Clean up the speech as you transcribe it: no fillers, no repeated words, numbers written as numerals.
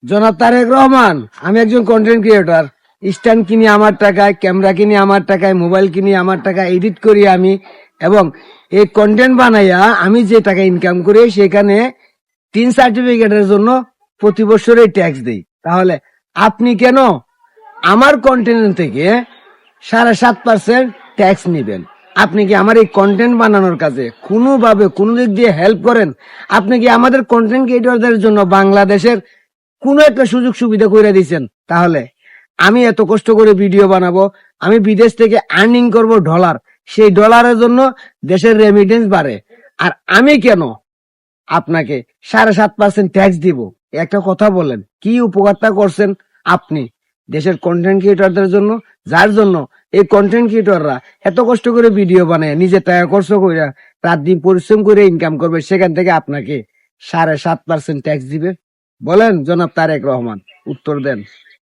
জনাব তারেক রহমান, আমি একজন কন্টেন্ট ক্রিয়েটর। স্ট্যান্ড কিনি আমার টাকায়, ক্যামেরা কিনি আমার টাকায়, মোবাইল কিনি আমার টাকায়, এডিট করি আমি, এবং এই কন্টেন্ট বানাইয়া আমি যে টাকা ইনকাম করি সেখানে 3 সার্টিফিকেটের জন্য প্রতি বছরে ট্যাক্স দেই। তাহলে আপনি কেন আমার কন্টেন্ট থেকে 7.5% ট্যাক্স নিবেন? আপনি কি আমার এই কন্টেন্ট বানানোর কাজে কোনোভাবে কোনো দিক দিয়ে হেল্প করেন? আপনি কি আমাদের কন্টেন্ট ক্রিয়েটরদের জন্য বাংলাদেশের কোনো একটা সুযোগ সুবিধা করে দিচ্ছেন? তাহলে আমি এত কষ্ট করে ভিডিও বানাবো, আমি বিদেশ থেকে আর্নিং করব ডলার, সেই ডলারের জন্য দেশের রেমিটেন্স বাড়ে, আর আমি কেন আপনাকে 7.5% ট্যাক্স দিব? একটা কথা বলেন, কি উপকারটা করছেন আপনি দেশের কন্টেন্ট ক্রিয়েটরদের জন্য, যার জন্য এই কন্টেন্ট ক্রিয়েটররা এত কষ্ট করে ভিডিও বানায়, নিজের টাকা খরচ করে রাত দিন পরিশ্রম করে ইনকাম করবে, সেখান থেকে আপনাকে 7.5% ট্যাক্স দিবে? বলেন জনাব তারেক রহমান, উত্তর দেন।